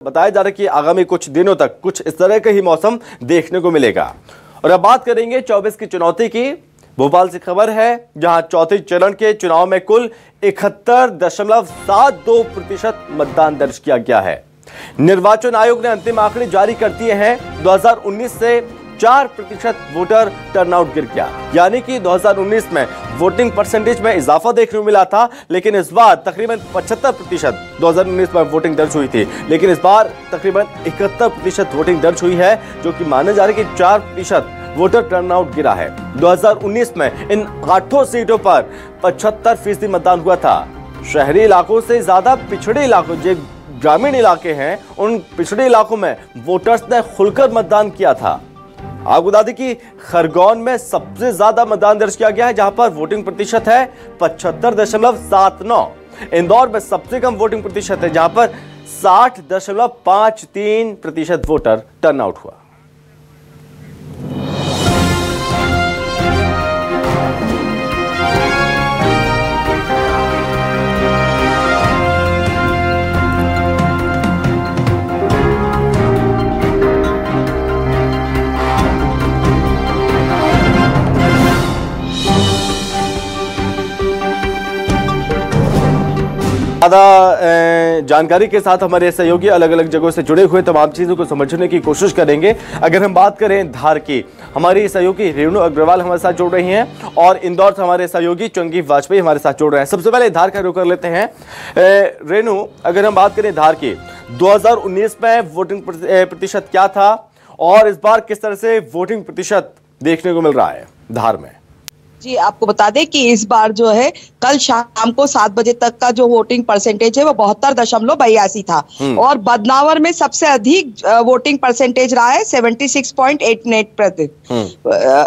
बताया जा रहा है कि आगामी कुछ दिनों तक कुछ इस तरह का ही मौसम देखने को मिलेगा। और अब बात करेंगे 24 की चुनौती की। भोपाल से खबर है, जहां चौथे चरण के चुनाव में कुल 71.72% मतदान दर्ज किया गया है। निर्वाचन आयोग ने अंतिम आंकड़े जारी कर दिए हैं। 2019 से 4% वोटर टर्नआउट गिर गया, यानी कि 2019 में वोटिंग परसेंटेज में इजाफा देखने को मिला था, लेकिन इस बार तकरीबन 75% 2019 में वोटिंग दर्ज हुई थी, लेकिन इस बार तकरीबन 71% वोटिंग दर्ज हुई है, जो कि माना जा रहा है कि 4% वोटर टर्नआउट गिरा है। 2019 में इन 8 सीटों पर 75% मतदान हुआ था। शहरी इलाकों से ज्यादा पिछड़े इलाकों, जो ग्रामीण इलाके हैं, उन पिछड़े इलाकों में वोटर्स ने खुलकर मतदान किया था। आपको बता दें कि खरगोन में सबसे ज्यादा मतदान दर्ज किया गया है, जहां पर वोटिंग प्रतिशत है 75.79। इंदौर में सबसे कम वोटिंग प्रतिशत है, जहां पर 60.53% वोटर टर्नआउट हुआ। ज्यादा जानकारी के साथ हमारे सहयोगी अलग अलग जगहों से जुड़े हुए तमाम चीजों को समझने की कोशिश करेंगे। अगर हम बात करें धार की, हमारी सहयोगी रेणु अग्रवाल हमारे साथ जुड़ रही हैं, और इंदौर से हमारे सहयोगी चंकी वाजपेयी हमारे साथ जुड़ रहे हैं। सबसे पहले धार का रुख कर लेते हैं। रेणु, अगर हम बात करें धार की, 2019 में वोटिंग प्रतिशत क्या था, और इस बार किस तरह से वोटिंग प्रतिशत देखने को मिल रहा है धार में? जी, आपको बता दें कि इस बार जो है कल शाम को 7 बजे तक का जो वोटिंग परसेंटेज है वो 72.82 था, और बदनावर में सबसे अधिक वोटिंग परसेंटेज रहा है 76.88%,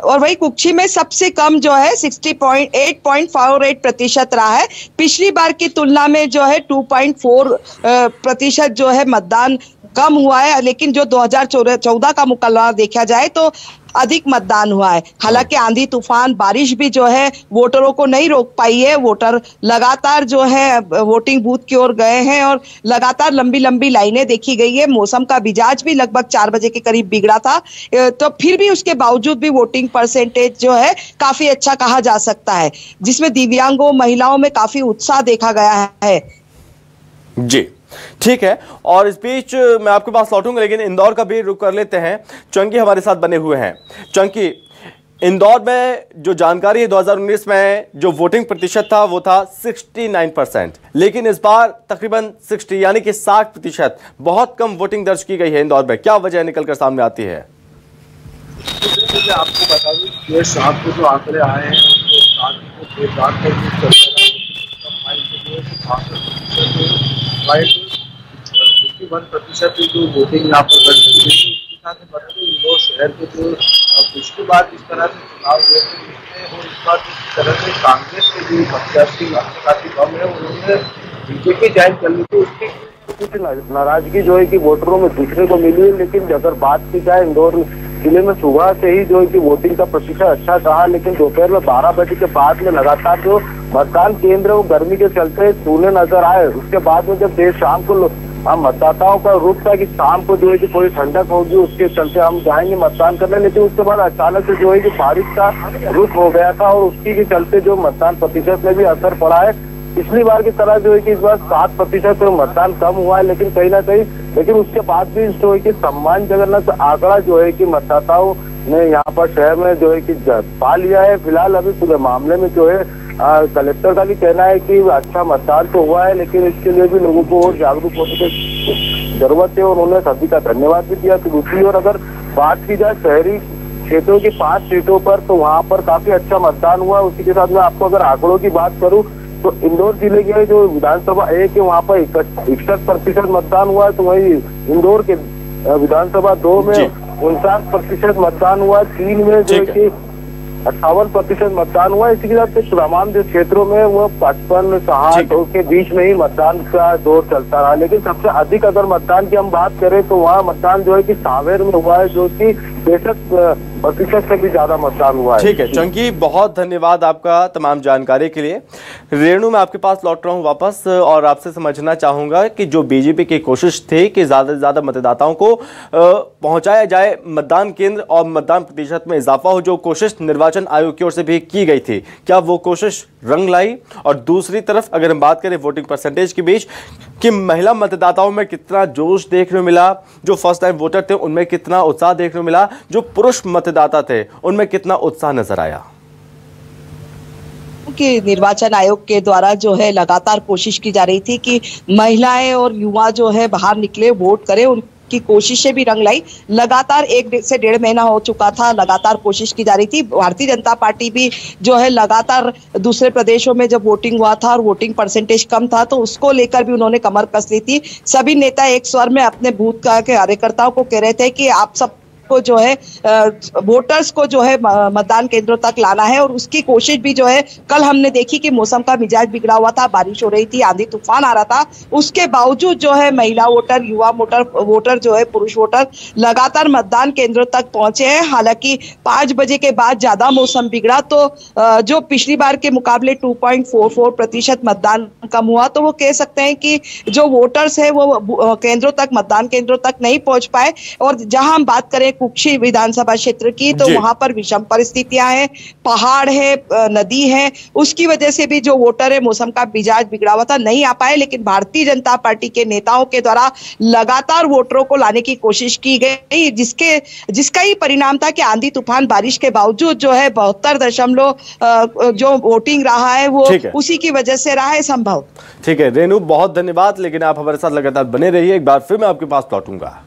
और वही कुक्षी में सबसे कम जो है 60.848% रहा है। पिछली बार की तुलना में जो है 2.4% जो है मतदान कम हुआ है, लेकिन जो 2014 का मुकाबला देखा जाए तो अधिक मतदान हुआ है। हालांकि आंधी तूफान बारिश भी जो है वोटरों को नहीं रोक पाई है। वोटर लगातार जो है वोटिंग बूथ की ओर गए हैं, और लगातार लंबी लंबी लाइनें देखी गई है। मौसम का मिजाज भी लगभग 4 बजे के करीब बिगड़ा था, तो फिर भी उसके बावजूद भी वोटिंग परसेंटेज जो है काफी अच्छा कहा जा सकता है, जिसमें दिव्यांगों, महिलाओं में काफी उत्साह देखा गया है। जी, ठीक है। और इस बीच मैं आपके पास लौटूंगा, लेकिन इंदौर का भी रुख कर लेते हैं। चंकी हमारे साथ बने हुए हैं। चंकी, इंदौर में जो जानकारी है, 2019 में जो वोटिंग प्रतिशत था वो था 69%, लेकिन इस बार तकरीबन 60 यानी कि 60%, बहुत कम वोटिंग दर्ज की गई है इंदौर में। क्या वजह निकलकर सामने आती है? आपको बता दूं, ये शाम को जो आंकड़े आए हैं उसके साथ जो वोटिंग यहाँ पर कर सकते हैं, उसके साथ बता दें इंदौर शहर के जो पिछली बार इस तरह से चुनाव हुए थे उसमें, और इस बार जिस तरह से कांग्रेस के जो प्रत्याशी काफी कम है, उन्होंने बीजेपी ज्वाइन कर ली थी, उसकी कुछ नाराजगी जो है कि वोटरों में देखने को मिली है। लेकिन अगर बात की जाए इंदौर जिले में सुबह से ही जो है कि वोटिंग का प्रतिशत अच्छा रहा, लेकिन दोपहर में 12 बजे के बाद में लगातार जो मतदान केंद्र वो गर्मी के चलते सूने नजर आए। उसके बाद में जब देर शाम को मतदाताओं का रुख था कि शाम को जो है कि थोड़ी ठंडक होगी, उसके चलते हम जाएंगे मतदान करने, लेकिन उसके बाद अचानक से जो है कि बारिश का रुख हो गया था, और उसकी के चलते जो मतदान प्रतिशत में भी असर पड़ा है। पिछली बार की तरह जो है कि इस बार 7% मतदान कम हुआ है, लेकिन कहीं ना कहीं, लेकिन उसके बाद भी जो है कि सम्मानजनक आंकड़ा जो है कि मतदाताओं ने यहाँ पर शहर में जो है कि पा लिया है। फिलहाल अभी पूरे मामले में जो है कलेक्टर का भी कहना है कि अच्छा मतदान तो हुआ है, लेकिन इसके लिए भी लोगों को और जागरूक होने की जरूरत है, और उन्होंने सभी का धन्यवाद भी दिया। तो दूसरी ओर अगर बात की जाए शहरी क्षेत्रों की 5 सीटों पर, तो वहाँ पर काफी अच्छा मतदान हुआ। उसी के साथ में आपको अगर आंकड़ों की बात करूँ तो इंदौर जिले के जो विधानसभा 1 है वहाँ पर 61% मतदान हुआ है, तो वही इंदौर के विधानसभा 2 में 49% मतदान हुआ। 3 में जो है कि 58% मतदान हुआ। इसी के साथ तमाम जो क्षेत्रों में वो 55-60 के बीच में ही मतदान का दौर चलता रहा। लेकिन सबसे अधिक अगर मतदान की हम बात करें तो वहाँ मतदान जो है कि सांवेर में हुआ है, जो कि 63% से भी ज्यादा मतदान हुआ है। ठीक है चंकी, बहुत धन्यवाद आपका तमाम जानकारी के लिए। रेणु, मैं आपके पास लौट रहा हूँ वापस और आपसे समझना चाहूंगा कि जो बीजेपी की कोशिश थी कि ज्यादा से ज्यादा मतदाताओं को पहुंचाया जाए मतदान केंद्र और मतदान प्रतिशत में इजाफा हो, जो कोशिश निर्वाचन आयोग की ओर से भी की गई थी, क्या वो कोशिश रंग लाई? और दूसरी तरफ अगर हम बात करें वोटिंग परसेंटेज के बीच कि महिला मतदाताओं में कितना जोश देखने को मिला, जो फर्स्ट टाइम वोटर थे उनमें कितना उत्साह देखने को मिला, जो पुरुष मतदाता थे उनमें कितना उत्साह नजर आया? कि निर्वाचन आयोग के द्वारा जो है लगातार कोशिश की जा रही थी कि महिलाएं और युवा जो है बाहर निकले, वोट करें, उनकी कोशिशें भी रंग लाई। लगातार 1 से 1.5 महीना हो चुका था, लगातार कोशिश की जा रही थी। भारतीय जनता पार्टी भी जो है लगातार दूसरे प्रदेशों में जब वोटिंग हुआ था और वोटिंग परसेंटेज कम था तो उसको लेकर भी उन्होंने कमर कस ली थी। सभी नेता एक स्वर में अपने बूथ के कार्यकर्ताओं को कह रहे थे कि आप सब को जो है वोटर्स को जो है मतदान केंद्रों तक लाना है, और उसकी कोशिश भी जो है कल हमने देखी कि मौसम का मिजाज बिगड़ा हुआ था, बारिश हो रही थी, आंधी तूफान आ रहा था, उसके बावजूद जो है महिला वोटर, युवा वोटर जो है पुरुष वोटर लगातार मतदान केंद्रों तक पहुंचे हैं। हालांकि 5 बजे के बाद ज्यादा मौसम बिगड़ा तो जो पिछली बार के मुकाबले 2.44% मतदान कम हुआ, तो वो कह सकते हैं कि जो वोटर्स है वो केंद्रों तक, मतदान केंद्रों तक नहीं पहुंच पाए। और जहां हम बात करें कुक्षी विधानसभा क्षेत्र की तो वहां पर विषम परिस्थितियां हैं, पहाड़ है, नदी है, उसकी वजह से भी जो वोटर है मौसम का मिजाज बिगड़ा हुआ था, नहीं आ पाए। लेकिन भारतीय जनता पार्टी के नेताओं के द्वारा लगातार वोटरों को लाने की कोशिश की गई, जिसका ही परिणाम था कि आंधी तूफान बारिश के बावजूद जो है 72% जो वोटिंग रहा है वो उसी की वजह से रहा है संभव। ठीक है रेणु, बहुत धन्यवाद। लेकिन आप हमारे साथ लगातार बने रहिए, एक बार फिर मैं आपके पास लौटूंगा।